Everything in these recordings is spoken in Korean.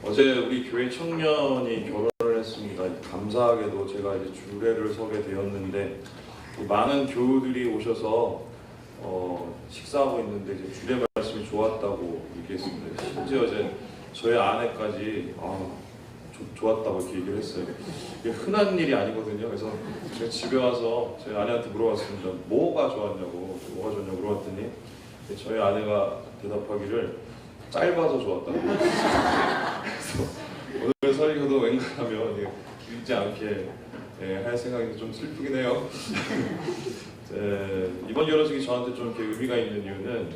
어제 우리 교회 청년이 결혼을 했습니다. 감사하게도 제가 이제 주례를 서게 되었는데 많은 교우들이 오셔서 식사하고 있는데 이제 주례 말씀이 좋았다고 얘기했습니다. 심지어 이제 저희 아내까지 좋았다고 이렇게 얘기를 했어요. 이게 흔한 일이 아니거든요. 그래서 제가 집에 와서 저희 아내한테 물어봤습니다. 뭐가 좋았냐고 물어봤더니 저희 아내가 대답하기를 짧아서 좋았다고. 그래서 오늘 설교도 웬간하면 길지 않게 할 생각이 좀 슬프긴 해요. 이번 결혼식이 저한테 좀 이렇게 의미가 있는 이유는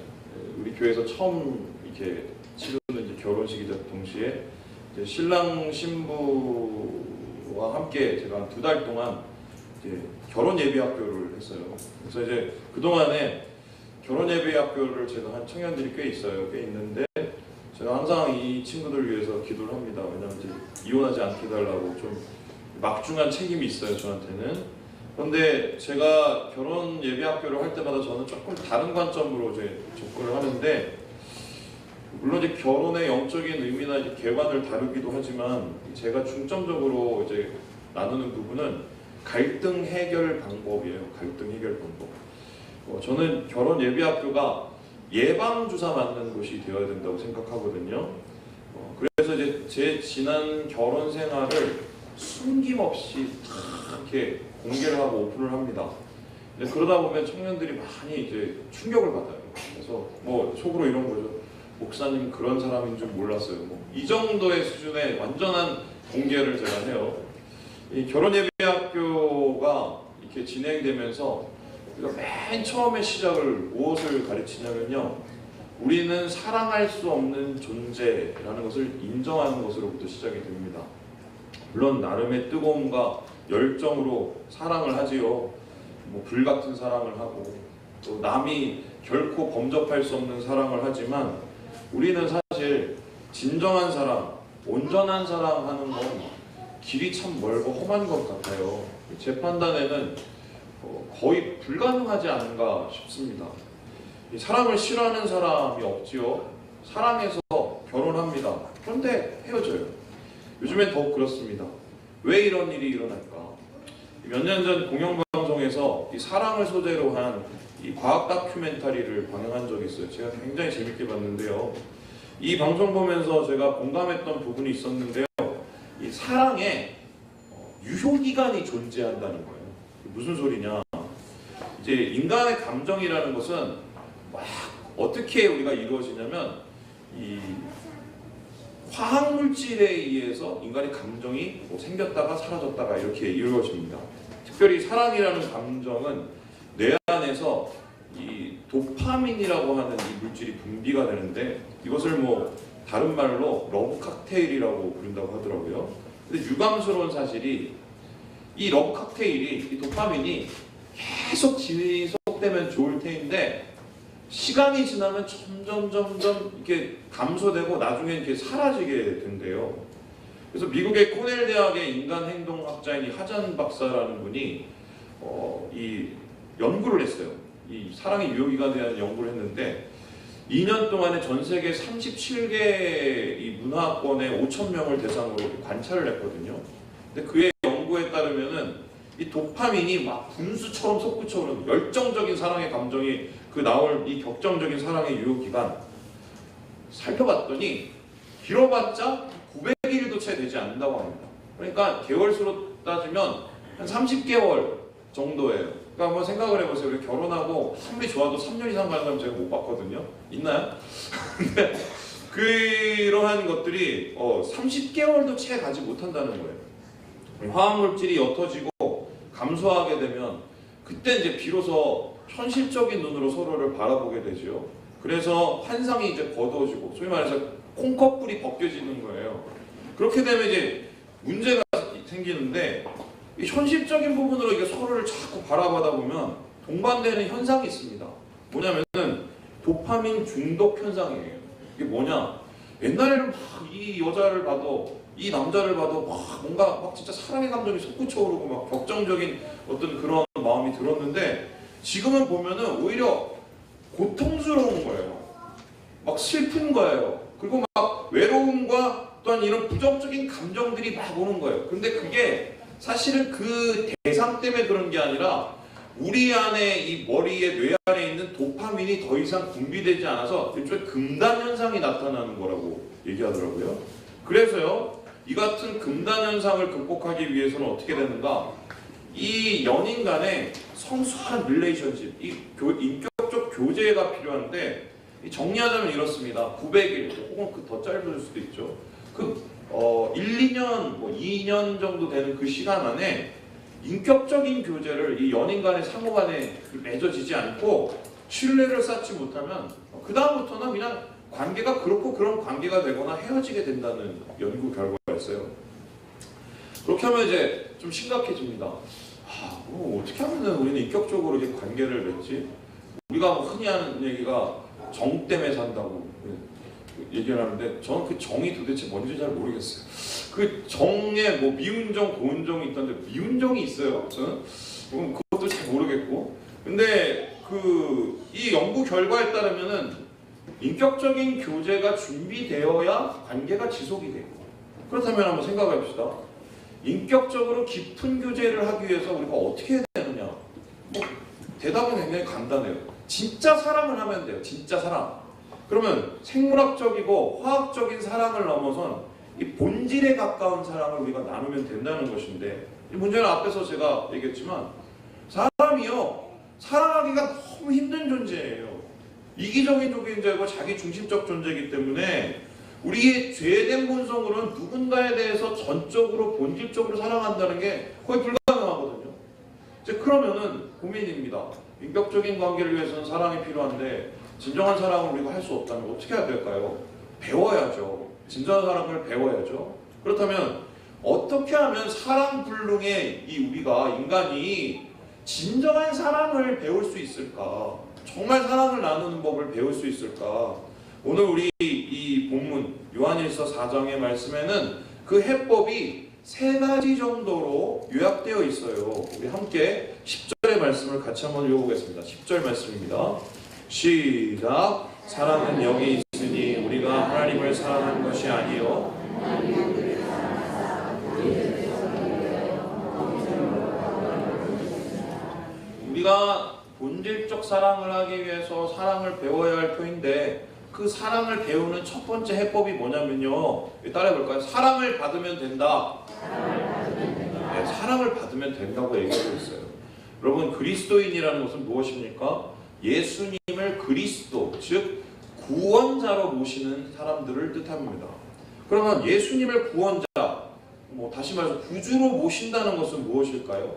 우리 교회에서 처음 이렇게 치르는 이제 결혼식이자 동시에 이제 신랑 신부와 함께 제가 한 2달 동안 이제 결혼 예비 학교를 했어요. 그래서 이제 그 동안에 결혼 예비 학교를 제가 한 청년들이 꽤 있는데 제가 항상 이 친구들 위해서 기도를 합니다. 왜냐하면 이제 이혼하지 않게 해달라고 좀 막중한 책임이 있어요, 저한테는. 그런데 제가 결혼 예비 학교를 할 때마다 저는 조금 다른 관점으로 이제 접근을 하는데, 물론 이제 결혼의 영적인 의미나 이제 개관을 다루기도 하지만 제가 중점적으로 이제 나누는 부분은 갈등 해결 방법이에요. 갈등 해결 방법. 저는 결혼 예비 학교가 예방 주사 맞는 곳이 되어야 된다고 생각하거든요. 그래서 이제 제 지난 결혼 생활을 숨김없이 다 이렇게 공개를 하고 오픈을 합니다. 그러다 보면 청년들이 많이 이제 충격을 받아요. 그래서 뭐 속으로 이런 거죠. 목사님 그런 사람인 줄 몰랐어요. 이 정도의 수준의 완전한 공개를 제가 해요. 이 결혼 예비 학교가 이렇게 진행되면서 우리가 맨 처음에 시작을 무엇을 가르치냐면요, 우리는 사랑할 수 없는 존재라는 것을 인정하는 것으로부터 시작이 됩니다. 물론 나름의 뜨거움과 열정으로 사랑을 하지요. 불같은 사랑을 하고 또 남이 결코 범접할 수 없는 사랑을 하지만 우리는 사실 진정한 사랑, 온전한 사랑하는 건 길이 참 멀고 험한 것 같아요. 제 판단에는 거의 불가능하지 않은가 싶습니다. 사랑을 싫어하는 사람이 없지요. 사랑해서 결혼합니다. 그런데 헤어져요. 요즘엔 더욱 그렇습니다. 왜 이런 일이 일어날까? 몇 년 전 공영방송에서 이 사랑을 소재로 한 이 과학 다큐멘터리를 방영한 적이 있어요. 제가 굉장히 재밌게 봤는데요. 이 방송 보면서 제가 공감했던 부분이 있었는데요. 이 사랑에 유효기간이 존재한다는 거예요. 무슨 소리냐? 이제 인간의 감정이라는 것은 막 어떻게 우리가 이루어지냐면 이 화학 물질에 의해서 인간의 감정이 생겼다가 사라졌다가 이렇게 이루어집니다. 특별히 사랑이라는 감정은 뇌 안에서 이 도파민이라고 하는 이 물질이 분비가 되는데 이것을 다른 말로 러브 칵테일이라고 부른다고 하더라고요. 근데 유감스러운 사실이 이 러브 칵테일이, 이 도파민이 계속 지속되면 좋을 텐데 시간이 지나면 점점 이렇게 감소되고 나중에 이렇게 사라지게 된대요. 그래서 미국의 코넬 대학의 인간행동학자인 하잔 박사라는 분이 이 연구를 했어요. 이 사랑의 유효기간에 대한 연구를 했는데 2년 동안에 전 세계 37개 이 문화권의 5,000명을 대상으로 관찰을 했거든요. 근데 그의 연구에 따르면은 이 도파민이 막 분수처럼 솟구쳐오는 열정적인 사랑의 감정이 나올 이 격정적인 사랑의 유효기간 살펴봤더니 길어봤자 900일도 채 되지 않는다고 합니다. 그러니까 개월수로 따지면 한 30개월 정도예요. 그러니까 한번 생각을 해보세요. 우리 결혼하고 아무리 좋아도 3년 이상 가는 사람 제가 못 봤거든요. 있나요? 근데 그러한 것들이 30개월도 채 가지 못한다는 거예요. 화학물질이 옅어지고 감소하게 되면 그때 이제 비로소 현실적인 눈으로 서로를 바라보게 되죠. 그래서 환상이 이제 거두어지고 소위 말해서 콩커뿔이 벗겨지는 거예요. 그렇게 되면 이제 문제가 생기는데 이 현실적인 부분으로 이게 서로를 자꾸 바라보다 보면 동반되는 현상이 있습니다. 뭐냐면은 도파민 중독 현상이에요. 이게 뭐냐? 옛날에는 막 이 여자를 봐도 이 남자를 봐도 뭔가 진짜 사랑의 감정이 솟구쳐 오르고 막 격정적인 어떤 그런 마음이 들었는데 지금은 보면은 오히려 고통스러운 거예요. 막 슬픈 거예요. 그리고 막 외로움과 또한 이런 부정적인 감정들이 막 오는 거예요. 근데 그게 사실은 그 대상 때문에 그런 게 아니라 우리 안에 이 머리에 뇌 안에 있는 도파민이 더 이상 분비되지 않아서 일종의 금단 현상이 나타나는 거라고 얘기하더라고요. 그래서요, 이 같은 금단 현상을 극복하기 위해서는 어떻게 되는가? 이 연인 간의 성숙한 릴레이션십, 이 인격적 교제가 필요한데, 정리하자면 이렇습니다. 900일 혹은 그 더 짧을 수도 있죠. 1, 2년, 2년 정도 되는 그 시간 안에 인격적인 교제를 이 연인 간의 상호 간에 맺어지지 않고 신뢰를 쌓지 못하면 그 다음부터는 그냥 관계가 그렇고 그런 관계가 되거나 헤어지게 된다는 연구 결과가 있어요. 그렇게 하면 이제 좀 심각해집니다. 어떻게 하면 우리는 인격적으로 이렇게 관계를 맺지? 우리가 흔히 하는 얘기가 정 때문에 산다고 얘기를 하는데, 저는 그 정이 도대체 뭔지 잘 모르겠어요. 그 정에 미운 정, 고운 정이 있던데 미운 정이 있어요. 저는 그것도 잘 모르겠고. 근데 이 연구 결과에 따르면은 인격적인 교제가 준비되어야 관계가 지속이 되고. 그렇다면 한번 생각해 봅시다. 인격적으로 깊은 교제를 하기 위해서 우리가 어떻게 해야 되느냐? 대답은 굉장히 간단해요. 진짜 사랑을 하면 돼요. 진짜 사랑. 그러면 생물학적이고 화학적인 사랑을 넘어선 이 본질에 가까운 사랑을 우리가 나누면 된다는 것인데, 이 문제는 앞에서 제가 얘기했지만 사람이요, 사랑하기가 너무 힘든 존재예요. 이기적인 존재고 자기 중심적 존재이기 때문에 우리의 죄된 본성으로는 누군가에 대해서 전적으로 본질적으로 사랑한다는 게 거의 불가능하거든요. 이제 그러면은 고민입니다. 인격적인 관계를 위해서는 사랑이 필요한데 진정한 사랑을 우리가 할 수 없다면 어떻게 해야 될까요? 배워야죠. 진정한 사랑을 배워야죠. 그렇다면 어떻게 하면 사랑 불능의 이 우리가 인간이 진정한 사랑을 배울 수 있을까? 정말 사랑을 나누는 법을 배울 수 있을까? 오늘 우리 이 본문 요한일서 4장의 말씀에는 그 해법이 3가지 정도로 요약되어 있어요. 우리 함께 10절의 말씀을 같이 한번 읽어보겠습니다. 10절 말씀입니다. 시작. 사랑은 여기 있으니 우리가 하나님을 사랑한 것이 아니요 우리가 본질적 사랑을 하기 위해서 사랑을 배워야 할 터인데, 그 사랑을 배우는 첫 번째 해법이 뭐냐면요, 따라해볼까요? 사랑을 받으면 된다. 네, 사랑을 받으면 된다고 얘기하고 있어요. 여러분, 그리스도인이라는 것은 무엇입니까? 예수님을 그리스도, 즉 구원자로 모시는 사람들을 뜻합니다. 그러면 예수님을 구원자, 다시 말해서 구주로 모신다는 것은 무엇일까요?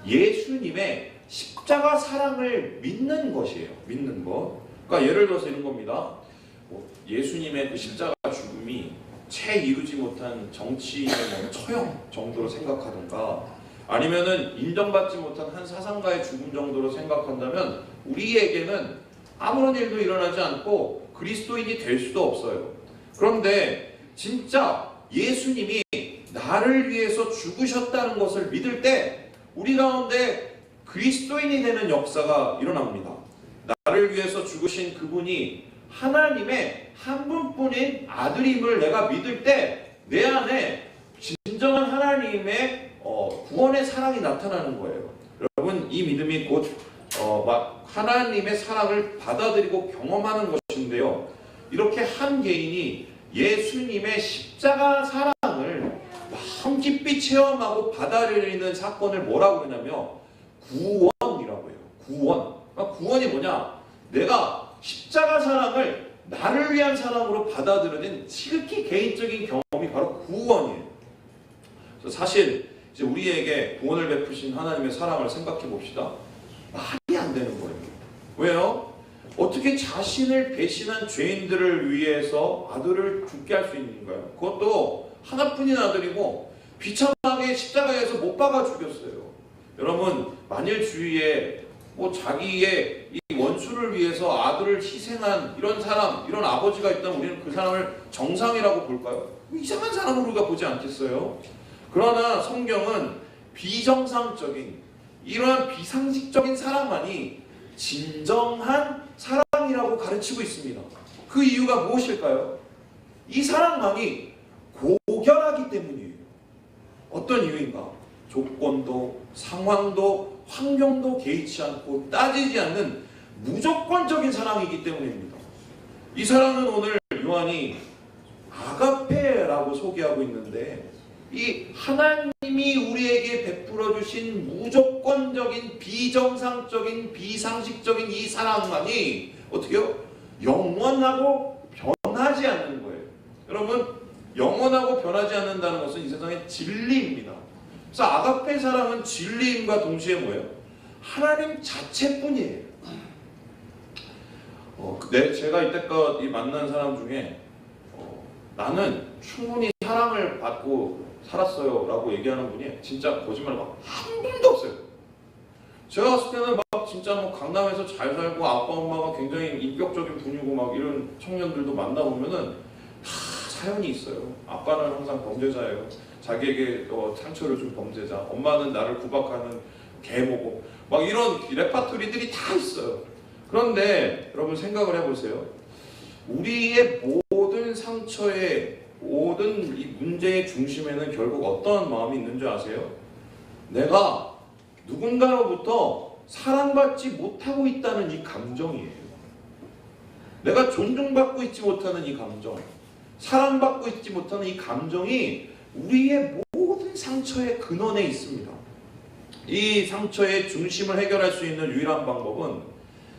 예수님의 십자가 사랑을 믿는 것이에요. 믿는 것. 그러니까 예를 들어서 이런 겁니다. 예수님의 그 십자가 죽음이 채 이루지 못한 정치인의 처형 정도로 생각하든가, 아니면은 인정받지 못한 한 사상가의 죽음 정도로 생각한다면 우리에게는 아무런 일도 일어나지 않고 그리스도인이 될 수도 없어요. 그런데 진짜 예수님이 나를 위해서 죽으셨다는 것을 믿을 때 우리 가운데 그리스도인이 되는 역사가 일어납니다. 나를 위해서 죽으신 그분이 하나님의 한 분뿐인 아들임을 내가 믿을 때 내 안에 진정한 하나님의 구원의 사랑이 나타나는 거예요. 여러분, 이 믿음이 곧 하나님의 사랑을 받아들이고 경험하는 것인데요. 이렇게 한 개인이 예수님의 십자가 사랑을 마음 깊이 체험하고 받아들이는 사건을 뭐라고 그러냐면 구원이라고 해요. 구원. 그러니까 구원이 뭐냐? 내가 십자가 사랑을 나를 위한 사랑으로 받아들여진 지극히 개인적인 경험이 바로 구원이에요. 그래서 사실 이제 우리에게 구원을 베푸신 하나님의 사랑을 생각해 봅시다. 말이 안 되는 거예요. 왜요? 어떻게 자신을 배신한 죄인들을 위해서 아들을 죽게 할 수 있는가요? 그것도 하나뿐인 아들이고 비참하게 십자가에서 못 박아 죽였어요. 여러분, 만일 주위에 자기의 이 원수를 위해서 아들을 희생한 이런 사람, 이런 아버지가 있다면 우리는 그 사람을 정상이라고 볼까요? 이상한 사람으로 우리가 보지 않겠어요? 그러나 성경은 비정상적인, 이러한 비상식적인 사랑만이 진정한 사랑이라고 가르치고 있습니다. 그 이유가 무엇일까요? 이 사랑만이 고결하기 때문이에요. 어떤 이유인가? 조건도 상황도 환경도 개의치 않고 따지지 않는 무조건적인 사랑이기 때문입니다. 이 사랑은 오늘 요한이 아가페라고 소개하고 있는데, 이 하나님이 우리에게 베풀어 주신 무조건적인 비정상적인 비상식적인 이 사랑만이 어떻게요? 영원하고 변하지 않는 거예요. 여러분, 영원하고 변하지 않는다는 것은 이 세상의 진리입니다. 그래서 아가페 사랑은 진리임과 동시에 뭐예요? 하나님 자체뿐이에요. 제가 이때껏 만난 사람 중에 나는 충분히 사랑을 받고 살았어요 라고 얘기하는 분이 진짜 거짓말 막 한 분도 없어요. 제가 봤을 때는 막 진짜 뭐 강남에서 잘 살고 아빠 엄마가 굉장히 인격적인 분이고 막 이런 청년들도 만나보면은 다 사연이 있어요. 아빠는 항상 범죄자예요. 자기에게 상처를 준 범죄자. 엄마는 나를 구박하는 계모고 막 이런 레파토리들이 다 있어요. 그런데 여러분 생각을 해보세요. 우리의 모든 상처의 모든 이 문제의 중심에는 결국 어떤 마음이 있는 줄 아세요? 내가 누군가로부터 사랑받지 못하고 있다는 이 감정이에요. 내가 존중받고 있지 못하는 이 감정, 사랑받고 있지 못하는 이 감정이 우리의 모든 상처의 근원에 있습니다. 이 상처의 중심을 해결할 수 있는 유일한 방법은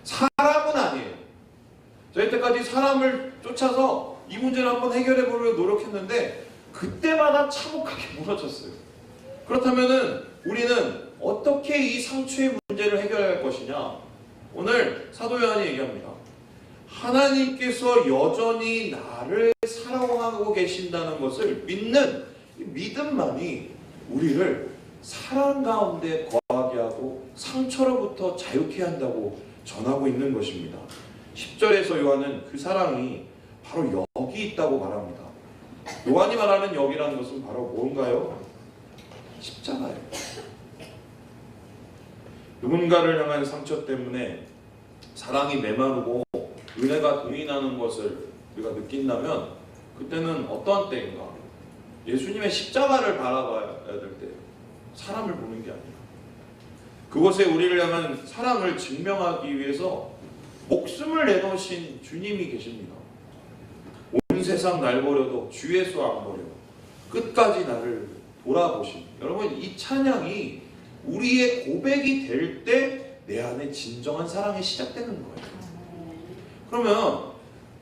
사람은 아니에요. 저 이때까지 사람을 쫓아서 이 문제를 한번 해결해 보려고 노력했는데 그때마다 참혹하게 무너졌어요. 그렇다면은 우리는 어떻게 이 상처의 문제를 해결할 것이냐? 오늘 사도 요한이 얘기합니다. 하나님께서 여전히 나를 사랑하고 계신다는 것을 믿는 믿음만이 우리를 사랑 가운데 거하게 하고 상처로부터 자유케 한다고 전하고 있는 것입니다. 10절에서 요한은 그 사랑이 바로 여기 있다고 말합니다. 요한이 말하는 여기라는 것은 바로 뭔가요? 십자가예요. 누군가를 향한 상처 때문에 사랑이 메마르고 은혜가 동인하는 것을 우리가 느낀다면 그때는 어떠한 때인가? 예수님의 십자가를 바라봐야 될 때예요. 사람을 보는 게 아니라. 그곳에 우리를 향한 사랑을 증명하기 위해서 목숨을 내놓으신 주님이 계십니다. 온 세상 날 버려도 주 예수 안 버려. 끝까지 나를 돌아보신. 여러분, 이 찬양이 우리의 고백이 될 때 내 안에 진정한 사랑이 시작되는 거예요. 그러면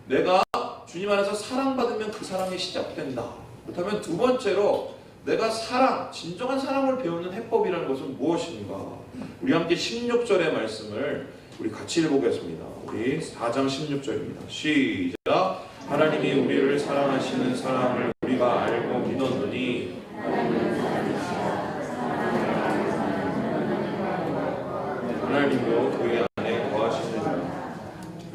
내가 주님 안에서 사랑받으면 그 사랑이 시작된다. 그렇다면 두 번째로 내가 진정한 사랑을 배우는 해법이라는 것은 무엇인가? 우리 함께 16절의 말씀을 우리 같이 읽어보겠습니다. 우리 4장 16절입니다. 시작. 하나님이 우리를 사랑하시는 사랑을 우리가 알고 믿었느니 하나님도 그의 안에 거하시느니라.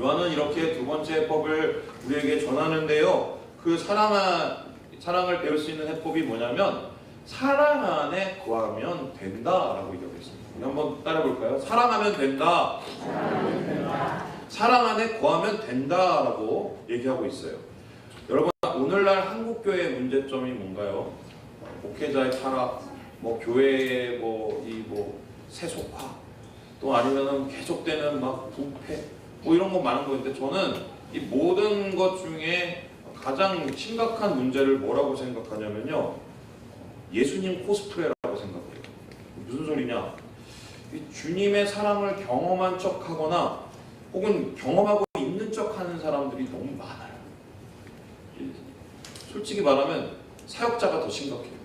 요한은 이렇게 두 번째 해법을 우리에게 전하는데요. 그 사랑을 배울 수 있는 해법이 뭐냐면 사랑 안에 거하면 된다라고 얘기하고 있습니다. 우리 한번 따라볼까요? 사랑하면 된다. 사랑 안에 거하면 된다라고 얘기하고 있어요. 여러분, 오늘날 한국교회의 문제점이 뭔가요? 목회자의 타락, 교회의 세속화, 또 아니면은 계속되는 부패, 이런 거 많은 건데 저는 이 모든 것 중에 가장 심각한 문제를 뭐라고 생각하냐면요, 예수님 코스프레라고 생각해요. 무슨 소리냐? 주님의 사랑을 경험한 척하거나 혹은 경험하고 있는 척하는 사람들이 너무 많아요. 솔직히 말하면 사역자가 더 심각해요.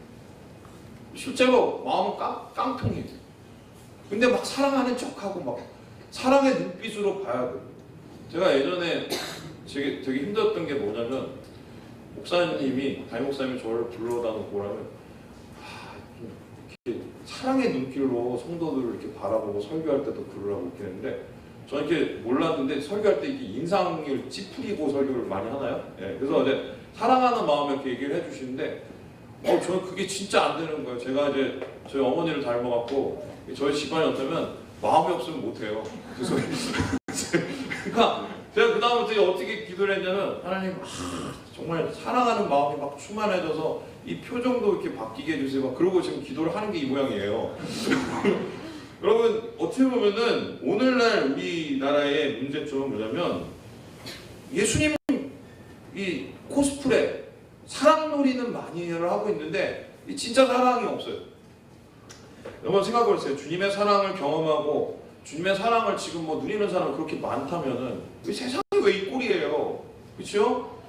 실제로 마음은 깡통이에요. 근데 막 사랑하는 척하고 사랑의 눈빛으로 봐야 돼요. 제가 예전에 되게 힘들었던 게 뭐냐면 담임 목사님이 저를 불러다 놓고 뭐라면 이렇게 사랑의 눈길로 성도들을 이렇게 바라보고 설교할 때도 그러라고 이렇게 했는데 저는 이렇게 몰랐는데 설교할 때 이렇게 인상을 찌푸리고 설교를 많이 하나요? 그래서 이제 사랑하는 마음에 이렇게 얘기를 해주시는데 저는 그게 진짜 안 되는 거예요. 제가 이제 저희 어머니를 닮아갖고 저희 집안이 어쩌면 마음이 없으면 못해요. 그래서 그러니까 제가 그 그다음부터 어떻게 기도를 했냐면 하나님 정말 사랑하는 마음이 막 충만해져서 이 표정도 이렇게 바뀌게 해주세요. 막 그러고 지금 기도를 하는 게 이 모양이에요. 여러분 어떻게 보면은 오늘날 우리나라의 문제점은 뭐냐면 예수님 이 코스프레 사랑놀이는 많이 하고 있는데 진짜 사랑이 없어요. 여러분 생각해보세요. 주님의 사랑을 경험하고 주님의 사랑을 지금 뭐 누리는 사람이 그렇게 많다면은 세상이 왜 이 꼴이에요? 그렇죠?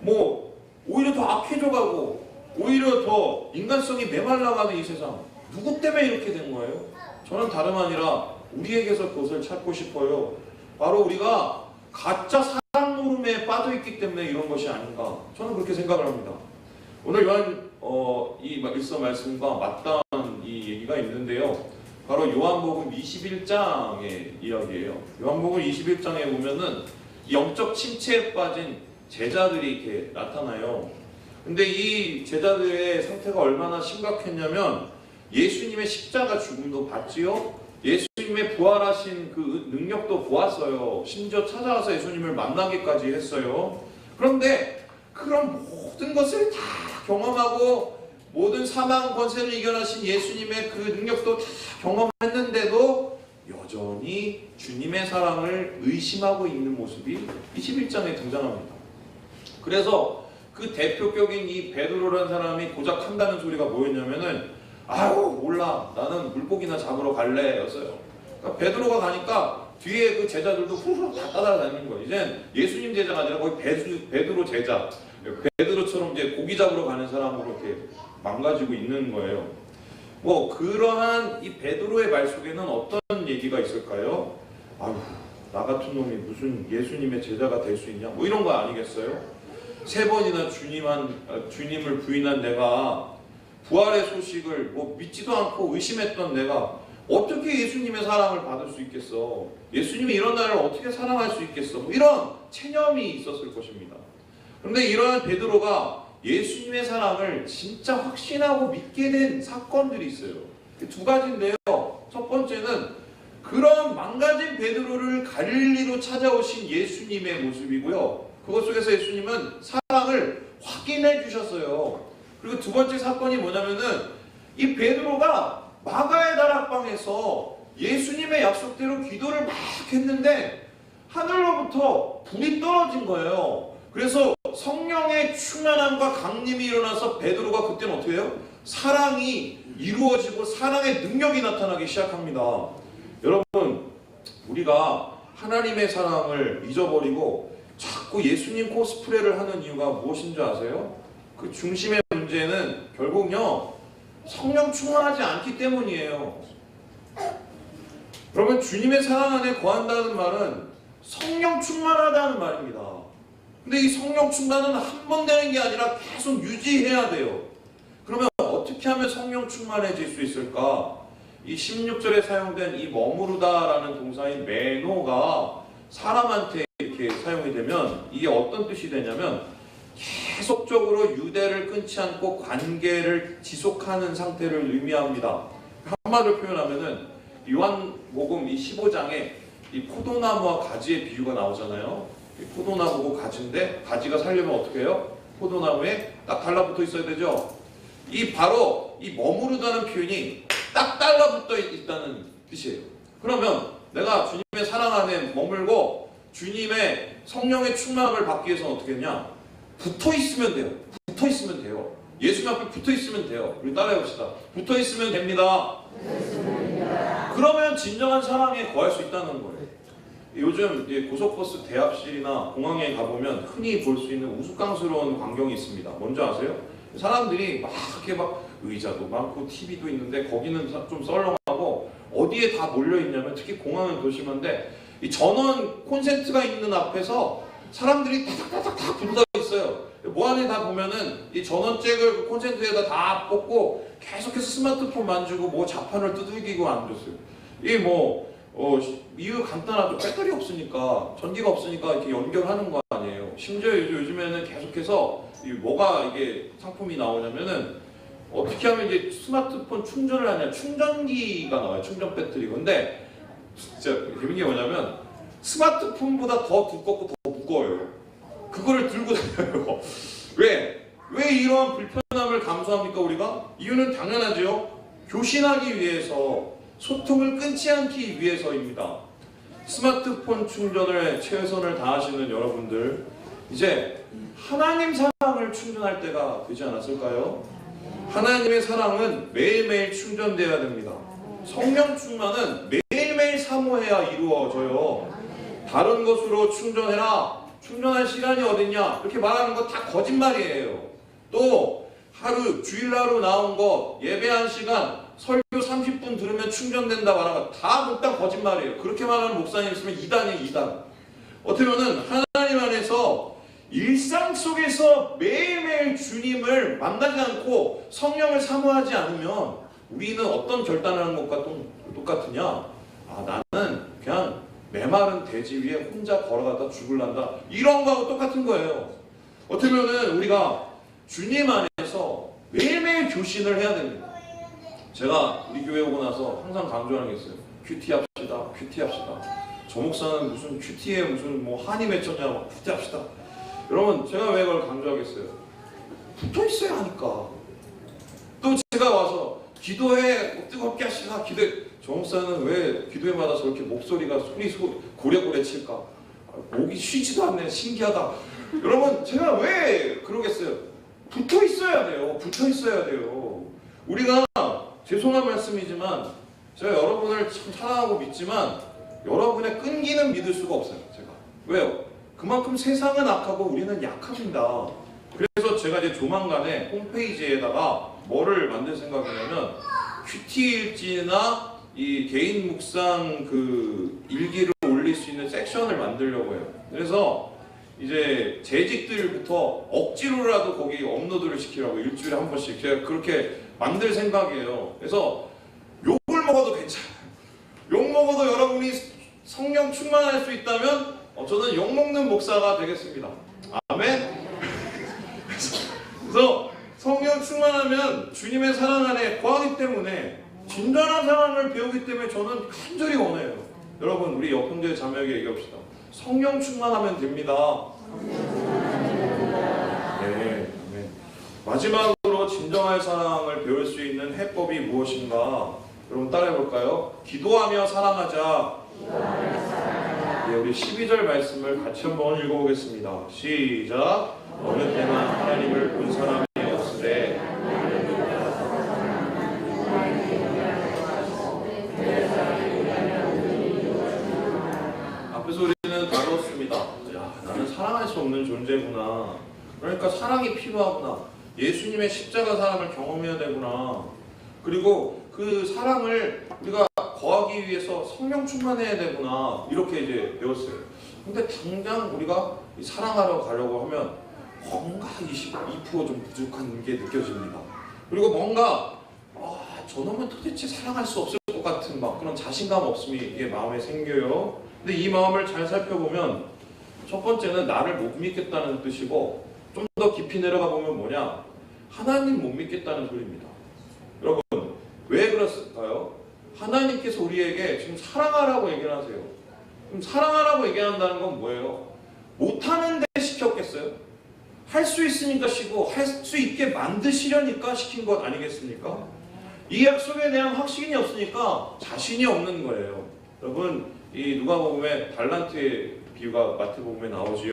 뭐 오히려 더 악해져가고 오히려 더 인간성이 메말라가는 이 세상 누구 때문에 이렇게 된 거예요? 저는 다름 아니라 우리에게서 그것을 찾고 싶어요. 바로 우리가 가짜 사랑 노름에 빠져있기 때문에 이런 것이 아닌가 저는 그렇게 생각을 합니다. 오늘 요한 이 일서 말씀과 맞닿은 이 얘기가 있는데요. 바로 요한복음 21장의 이야기예요. 요한복음 21장에 보면은 영적 침체에 빠진 제자들이 이렇게 나타나요. 근데 이 제자들의 상태가 얼마나 심각했냐면 예수님의 십자가 죽음도 봤지요. 예수님의 부활하신 그 능력도 보았어요. 심지어 찾아와서 예수님을 만나기까지 했어요. 그런데 그런 모든 것을 다 경험하고 모든 사망 권세를 이겨나신 예수님의 그 능력도 다 경험했는데도 여전히 주님의 사랑을 의심하고 있는 모습이 21장에 등장합니다. 그래서 그 대표격인 이 베드로라는 사람이 고작 한다는 소리가 뭐였냐면은 아유 몰라 나는 물고기나 잡으러 갈래 였어요. 그러니까 베드로가 가니까 뒤에 그 제자들도 후루룩 다 따라다니는 거예요. 이젠 예수님 제자가 아니라 거의 베드로 제자, 베드로처럼 이제 고기 잡으러 가는 사람으로 이렇게 망가지고 있는 거예요. 뭐 그러한 이 베드로의 말 속에는 어떤 얘기가 있을까요? 아유 나 같은 놈이 무슨 예수님의 제자가 될 수 있냐 뭐 이런 거 아니겠어요? 3번이나 주님을 부인한 내가 부활의 소식을 뭐 믿지도 않고 의심했던 내가 어떻게 예수님의 사랑을 받을 수 있겠어? 예수님이 이런 나를 어떻게 사랑할 수 있겠어? 뭐 이런 체념이 있었을 것입니다. 그런데 이러한 베드로가 예수님의 사랑을 진짜 확신하고 믿게 된 사건들이 있어요. 2가지인데요. 첫 번째는 그런 망가진 베드로를 갈릴리로 찾아오신 예수님의 모습이고요. 그것 속에서 예수님은 사랑을 확인해 주셨어요. 그리고 2번째 사건이 뭐냐면은 이 베드로가 마가의 다락방에서 예수님의 약속대로 기도를 막 했는데 하늘로부터 불이 떨어진 거예요. 그래서 성령의 충만함과 강림이 일어나서 베드로가 그때는 어떻게 해요? 사랑이 이루어지고 사랑의 능력이 나타나기 시작합니다. 여러분 우리가 하나님의 사랑을 잊어버리고 자꾸 예수님 코스프레를 하는 이유가 무엇인 줄 아세요? 그 중심의 문제는 결국요 성령 충만하지 않기 때문이에요. 여러분 주님의 사랑 안에 거한다는 말은 성령 충만하다는 말입니다. 근데 이 성령 충만은 한 번 되는 게 아니라 계속 유지해야 돼요. 그러면 어떻게 하면 성령 충만해질 수 있을까? 이 16절에 사용된 이 머무르다라는 동사인 메노가 사람한테 이렇게 사용이 되면 이게 어떤 뜻이 되냐면 계속적으로 유대를 끊지 않고 관계를 지속하는 상태를 의미합니다. 한마디로 표현하면은 요한복음 이 15장에 이 포도나무와 가지의 비유가 나오잖아요. 포도나무고 가지인데 가지가 살려면 어떻게 해요? 포도나무에 딱 달라붙어 있어야 되죠. 이 바로 이 머무르다는 표현이 딱 달라붙어 있다는 뜻이에요. 그러면 내가 주님의 사랑 안에 머물고 주님의 성령의 충만함을 받기 위해서는 어떻게 했냐? 붙어 있으면 돼요. 붙어 있으면 돼요. 예수님 앞에 붙어 있으면 돼요. 우리 따라해 봅시다. 붙어 있으면 됩니다. 그러면 진정한 사랑에 거할 수 있다는 거예요. 요즘 고속버스 대합실이나 공항에 가보면 흔히 볼 수 있는 우스꽝스러운 광경이 있습니다. 뭔지 아세요? 사람들이 막 이렇게 막 의자도 많고 TV도 있는데 거기는 좀 썰렁하고 어디에 다 몰려 있냐면 특히 공항은 더 심한데 이 전원 콘센트가 있는 앞에서 사람들이 다 붙어 있어요. 뭐 안에 다 보면은 이 전원잭을 콘센트에다 다 꽂고 계속해서 스마트폰 만지고 뭐 자판을 두들기고 앉았어요. 이게 이유 간단하죠. 배터리 없으니까 전기가 없으니까 이렇게 연결하는 거 아니에요. 심지어 요즘에는 계속해서 뭐가 이게 상품이 나오냐면은 어떻게 하면 이제 스마트폰 충전을 하냐 충전기가 나와요. 충전 배터리. 근데 진짜 재밌는 게 뭐냐면 스마트폰보다 더 두껍고 더 무거워요. 그거를 들고 다녀요. 왜 이러한 불편함을 감수합니까 우리가? 이유는 당연하죠. 교신하기 위해서, 소통을 끊지 않기 위해서입니다. 스마트폰 충전을 최선을 다하시는 여러분들, 이제 하나님 사랑을 충전할 때가 되지 않았을까요? 하나님의 사랑은 매일매일 충전되어야 됩니다. 성령 충만은 매일매일 사모해야 이루어져요. 다른 것으로 충전해라, 충전할 시간이 어딨냐, 이렇게 말하는 거 다 거짓말이에요. 또 하루, 주일날로 나온 거 예배 1시간, 설교 30분 들으면 충전된다 말하는 거 다 몽땅 거짓말이에요. 그렇게 말하는 목사님 있으면 이단이에요, 이단. 어떻게 보면 하나님 안에서 일상 속에서 매일매일 주님을 만나지 않고 성령을 사모하지 않으면 우리는 어떤 결단을 하는 것과 똑같으냐? 아, 나는 그냥 메마른 대지 위에 혼자 걸어가다 죽을란다, 이런 거하고 똑같은 거예요. 어떻게 보면 우리가 주님 안에서 매일매일 교신을 해야 됩니다. 제가 우리 교회 오고 나서 항상 강조하는 게 있어요. 큐티 합시다, 큐티 합시다. 저 목사는 무슨 큐티에 무슨 뭐 한이 맺혔냐, 막 큐티 합시다. 여러분, 제가 왜 그걸 강조하겠어요? 붙어 있어야 하니까. 또 제가 와서 기도해, 뜨겁게 하시라, 저 목사는 왜 기도회마다 저렇게 목소리가 소리 고래고래 칠까? 목이 쉬지도 않네, 신기하다. 여러분, 제가 왜 그러겠어요? 붙어 있어야 돼요. 붙어 있어야 돼요. 우리가, 죄송한 말씀이지만 제가 여러분을 참 사랑하고 믿지만 여러분의 끈기는 믿을 수가 없어요. 제가. 왜요? 그만큼 세상은 악하고 우리는 약합니다. 그래서 제가 이제 조만간에 홈페이지에다가 뭐를 만들 생각이냐면, 큐티 일지나 이 개인 묵상 그 일기를 올릴 수 있는 섹션을 만들려고 해요. 그래서 이제 재직들부터 억지로라도 거기 업로드를 시키라고, 일주일에 한 번씩 제가 그렇게 만들 생각이에요. 그래서 욕을 먹어도 괜찮아요. 욕 먹어도 여러분이 성령 충만할 수 있다면 저는 욕 먹는 목사가 되겠습니다. 아멘. 그래서 성령 충만하면 주님의 사랑 안에 거하기 때문에, 진정한 사랑을 배우기 때문에 저는 간절히 원해요. 여러분, 우리 형제 자매에게 얘기합시다. 성령 충만하면 됩니다. 네, 아멘. 마지막으로 진정한 사랑을 배울 수 있는 해법이 무엇인가? 여러분 따라해볼까요? 기도하며 사랑하자. 네, 우리 12절 말씀을 같이 한번 읽어보겠습니다. 시작. 어느 때나 하나님을 본 사람이 없으되 앞에서 우리는 다루었습니다. 야, 나는 사랑할 수 없는 존재구나. 그러니까 사랑이 필요하구나. 예수님의 십자가 사랑을 경험해야 되구나. 그리고 그 사랑을 우리가 거하기 위해서 성령 충만해야 되구나. 이렇게 이제 배웠어요. 근데 당장 우리가 사랑하러 가려고 하면 뭔가 22%좀 부족한 게 느껴집니다. 그리고 뭔가 저놈은 도대체 사랑할 수 없을 것 같은 막 그런 자신감 없음이 이게 마음에 생겨요. 근데 이 마음을 잘 살펴보면 첫 번째는 나를 못 믿겠다는 뜻이고, 좀 더 깊이 내려가 보면 뭐냐? 하나님 못 믿겠다는 소리입니다. 여러분, 왜 그랬을까요? 하나님께서 우리에게 지금 사랑하라고 얘기를 하세요. 그럼 사랑하라고 얘기한다는 건 뭐예요? 못하는데 시켰겠어요? 할 수 있으니까 시고, 할 수 있게 만드시려니까 시킨 것 아니겠습니까? 이 약속에 대한 확신이 없으니까 자신이 없는 거예요. 여러분, 이 누가복음에 달란트의 비유가 마태복음에 나오지요.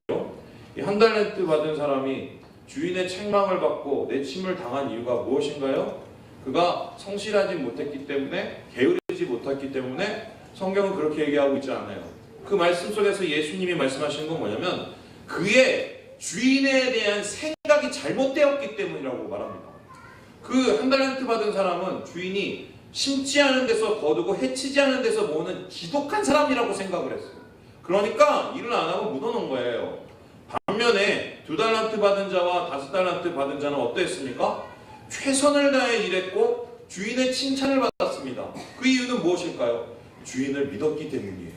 이 한 달란트 받은 사람이 주인의 책망을 받고 내침을 당한 이유가 무엇인가요? 그가 성실하지 못했기 때문에, 게으르지 못했기 때문에 성경은 그렇게 얘기하고 있지 않아요. 그 말씀 속에서 예수님이 말씀하시는 건 뭐냐면, 그의 주인에 대한 생각이 잘못되었기 때문이라고 말합니다. 그 한 달란트 받은 사람은 주인이 심지 않은 데서 거두고 해치지 않은 데서 모으는 지독한 사람이라고 생각을 했어요. 그러니까 일을 안 하고 묻어놓은 거예요. 반면에 2달란트 받은 자와 5달란트 받은 자는 어땠습니까? 최선을 다해 일했고 주인의 칭찬을 받았습니다. 그 이유는 무엇일까요? 주인을 믿었기 때문이에요.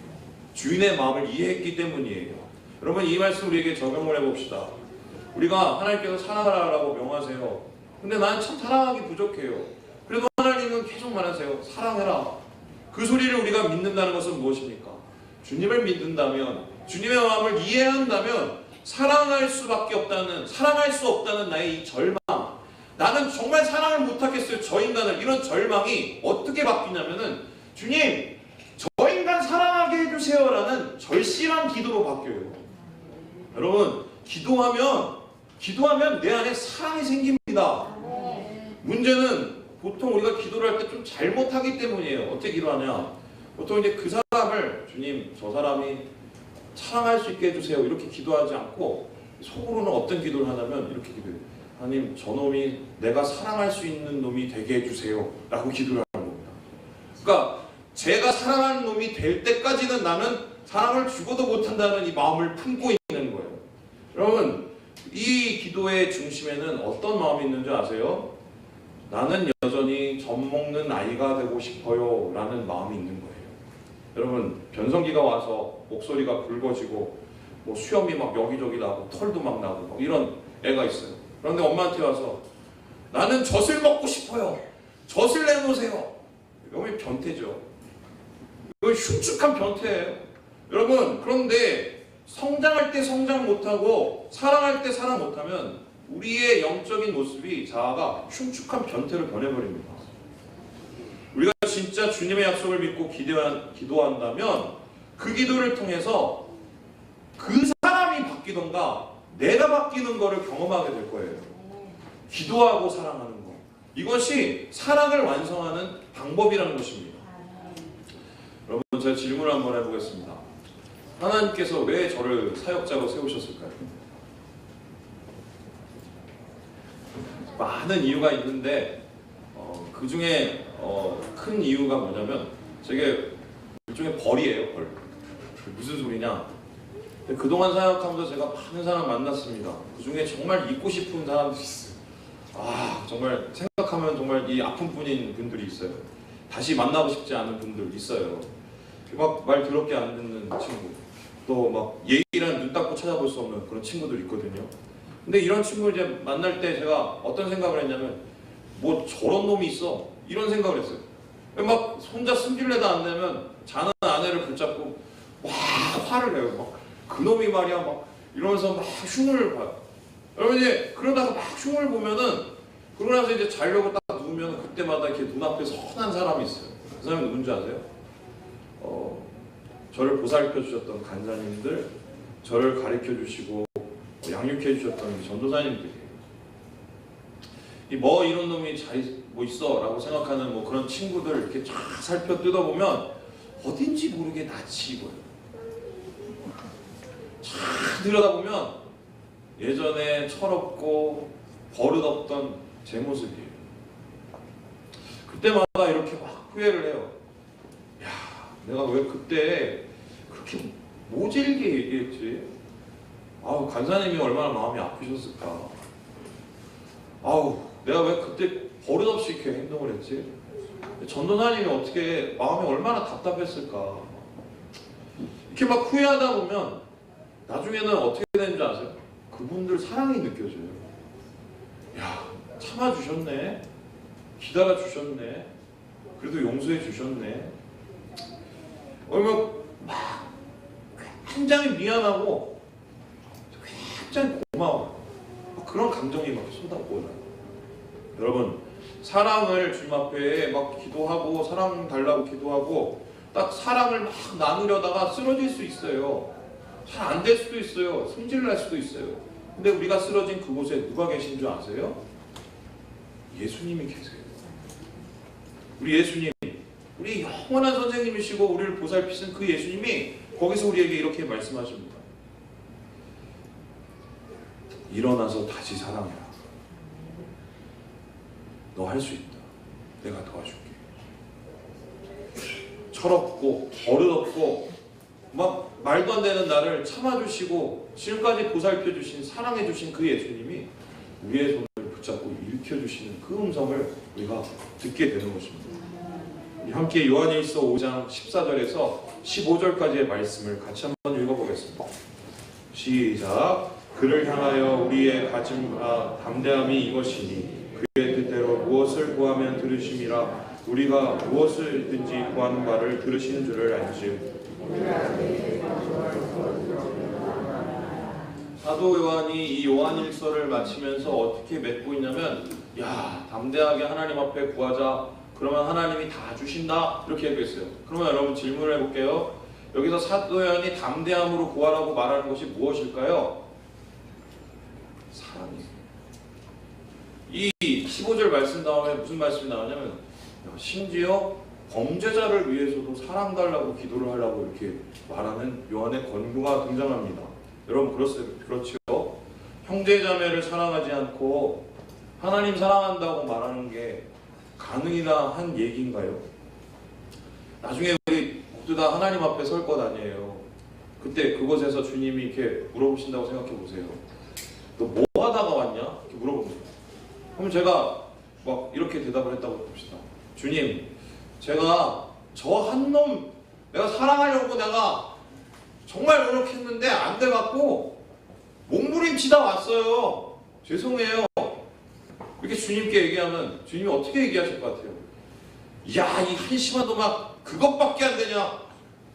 주인의 마음을 이해했기 때문이에요. 여러분, 이 말씀 우리에게 적용을 해봅시다. 우리가 하나님께서 사랑하라고 명하세요. 근데 나는 참 사랑하기 부족해요. 그래도 하나님은 계속 말하세요. 사랑해라. 그 소리를 우리가 믿는다는 것은 무엇입니까? 주님을 믿는다면 주님의 마음을 이해한다면 사랑할 수 없다는 나의 이 절망, 나는 정말 사랑을 못하겠어요, 저 인간을. 이런 절망이 어떻게 바뀌냐면은 주님, 저 인간 사랑하게 해주세요 라는 절실한 기도로 바뀌어요. 여러분, 기도하면 내 안에 사랑이 생깁니다. 문제는 보통 우리가 기도를 할 때 좀 잘못하기 때문이에요. 어떻게 기도하냐? 보통 이제 그 사람을, 주님, 저 사람이 사랑할 수 있게 해주세요, 이렇게 기도하지 않고 속으로는 어떤 기도를 하냐면 이렇게 기도해요. 하나님, 저 놈이 내가 사랑할 수 있는 놈이 되게 해주세요 라고 기도를 하는 겁니다. 그러니까 제가 사랑하는 놈이 될 때까지는 나는 사랑을 주고도 못한다는 이 마음을 품고 있는 거예요. 여러분, 이 기도의 중심에는 어떤 마음이 있는지 아세요? 나는 여전히 젖 먹는 아이가 되고 싶어요 라는 마음이 있는 거예요. 여러분, 변성기가 와서 목소리가 굵어지고 뭐 수염이 막 여기저기 나고 털도 막 나고 막 이런 애가 있어요. 그런데 엄마한테 와서 나는 젖을 먹고 싶어요, 젖을 내놓으세요. 이건 변태죠. 이건 흉측한 변태예요. 여러분, 그런데 성장할 때 성장 못하고 사랑할 때 사랑 못하면 우리의 영적인 모습이, 자아가 흉측한 변태로 변해버립니다. 우리가 진짜 주님의 약속을 믿고 기도한다면 그 기도를 통해서 그 사람이 바뀌던가 내가 바뀌는 것을 경험하게 될 거예요. 기도하고 사랑하는 것, 이것이 사랑을 완성하는 방법이라는 것입니다. 여러분, 제가 질문을 한번 해보겠습니다. 하나님께서 왜 저를 사역자로 세우셨을까요? 많은 이유가 있는데 그 중에 큰 이유가 뭐냐면, 저게 일종의 벌이에요. 벌. 무슨 소리냐? 그동안 사역하면서 제가 많은 사람 만났습니다. 그 중에 정말 잊고 싶은 사람들이 있어요. 정말 생각하면 정말 이 아픈 분인 분들이 있어요. 다시 만나고 싶지 않은 분들 있어요. 막 말 더럽게 안 듣는 친구, 또 막 예의란 눈 닦고 찾아볼 수 없는 그런 친구들 있거든요. 근데 이런 친구를 이제 만날 때 제가 어떤 생각을 했냐면, 뭐 저런 놈이 있어, 이런 생각을 했어요. 막 혼자 승질내도 안 되면 자는 아내를 붙잡고 막 화를 내요. 막 그놈이 말이야 막 이러면서 막 흉을 봐요. 여러분, 이제 그러다가 막 흉을 보면은, 그러고 나서 이제 자려고 딱 누우면 그때마다 이렇게 눈앞에 선한 사람이 있어요. 그 사람이 누군지 아세요? 저를 보살펴 주셨던 간사님들, 저를 가르쳐 주시고 양육해 주셨던 전도사님들이에요. 뭐 이런 놈이 뭐 있어 라고 생각하는 뭐 그런 친구들 이렇게 쫙 살펴 뜯어보면 어딘지 모르게 낯이 익어요. 쫙 들여다보면 예전에 철없고 버릇없던 제 모습이에요. 그때마다 이렇게 막 후회를 해요. 야, 내가 왜 그때 그렇게 모질게 얘기했지? 간사님이 얼마나 마음이 아프셨을까? 내가 왜 그때 버릇없이 이렇게 행동을 했지? 전도사님이 어떻게 마음이 얼마나 답답했을까? 이렇게 막 후회하다 보면 나중에는 어떻게 되는 줄 아세요? 그분들 사랑이 느껴져요. 야, 참아주셨네, 기다려주셨네, 그래도 용서해 주셨네. 그러면 막 굉장히 미안하고 굉장히 고마워, 그런 감정이 막 쏟아부어요. 여러분, 사랑을 주님 앞에 막 기도하고 사랑 달라고 기도하고 딱 사랑을 막 나누려다가 쓰러질 수 있어요. 잘 안 될 수도 있어요. 승질날 수도 있어요. 근데 우리가 쓰러진 그곳에 누가 계신 줄 아세요? 예수님이 계세요. 우리 예수님, 우리 영원한 선생님이시고 우리를 보살피신 그 예수님이 거기서 우리에게 이렇게 말씀하십니다. 일어나서 다시 사랑해라. 너 할 수 있다. 내가 도와줄게. 철없고 버릇없고 막 말도 안 되는 나를 참아주시고 지금까지 보살펴주신, 사랑해주신 그 예수님이 우리의 손을 붙잡고 일으켜주시는 그 음성을 우리가 듣게 되는 것입니다. 함께 요한일서 5장 14절에서 15절까지의 말씀을 같이 한번 읽어보겠습니다. 시작. 그를 향하여 우리의 가짐과 담대함이 이것이니 그의 뜻대로 무엇을 구하면 들으심이라. 우리가 무엇을든지 구하는 바를 들으시는 줄을 알지. 사도 요한이 이 요한일서를 마치면서 어떻게 맺고 있냐면, 야, 담대하게 하나님 앞에 구하자. 그러면 하나님이 다 주신다. 이렇게 얘기했어요. 그러면 여러분 질문을 해볼게요. 여기서 사도 요한이 담대함으로 구하라고 말하는 것이 무엇일까요? 사랑이에요. 이 15절 말씀 다음에 무슨 말씀이 나오냐면, 심지어 범죄자를 위해서도 사랑 달라고 기도를 하려고 이렇게 말하는 요한의 권고가 등장합니다. 여러분 그렇죠? 형제자매를 사랑하지 않고 하나님 사랑한다고 말하는 게 가능이나 한 얘기인가요? 나중에 우리 모두 다 하나님 앞에 설 것 아니에요. 그때 그곳에서 주님이 이렇게 물어보신다고 생각해 보세요. 너 뭐 하다가 왔냐? 이렇게 물어봅니다. 그럼 제가 막 이렇게 대답을 했다고 봅시다. 주님, 제가 저 한 놈 내가 사랑하려고 내가 정말 노력했는데 안 돼갖고 몸부림치다 왔어요. 죄송해요. 이렇게 주님께 얘기하면 주님이 어떻게 얘기하실 것 같아요? 야, 이 한심한 놈아 그것밖에 안 되냐?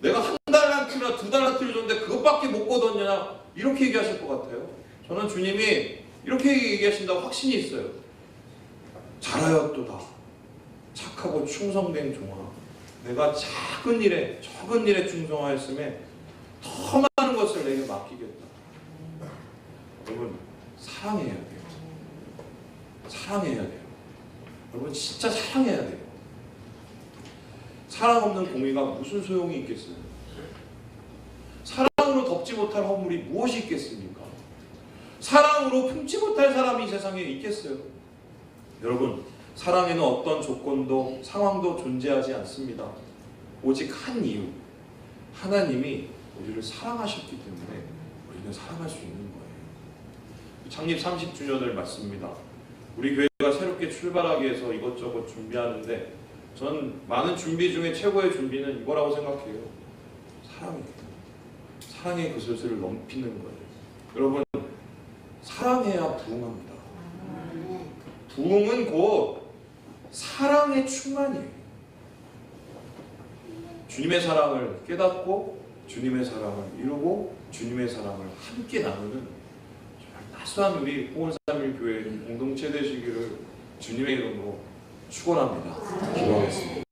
내가 한 달란트나 두 달란트를 줬는데 그것밖에 못 거뒀냐? 이렇게 얘기하실 것 같아요. 저는 주님이 이렇게 얘기하신다고 확신이 있어요. 잘하였도다. 착하고 충성된 종아. 내가 적은 일에 충성하였음에 더 많은 것을 내게 맡기겠다. 여러분, 사랑해야 돼요. 사랑해야 돼요. 여러분, 진짜 사랑해야 돼요. 사랑 없는 공의가 무슨 소용이 있겠어요? 사랑으로 덮지 못할 허물이 무엇이 있겠습니까? 사랑으로 품지 못할 사람이 이 세상에 있겠어요? 여러분, 사랑에는 어떤 조건도 상황도 존재하지 않습니다. 오직 한 이유, 하나님이 우리를 사랑하셨기 때문에 우리는 사랑할 수 있는 거예요. 창립 30주년을 맞습니다. 우리 교회가 새롭게 출발하기 위해서 이것저것 준비하는데 저는 많은 준비 중에 최고의 준비는 이거라고 생각해요. 사랑이에요. 사랑의 그 소스를 넘기는 거예요. 여러분, 사랑해야 부흥합니다. 부흥은 곧 사랑의 충만이에요. 주님의 사랑을 깨닫고 주님의 사랑을 이루고 주님의 사랑을 함께 나누는 정말 따스한 우리 홍원삼일 교회 공동체 되시기를 주님의 이름으로 축원합니다. 기도하겠습니다.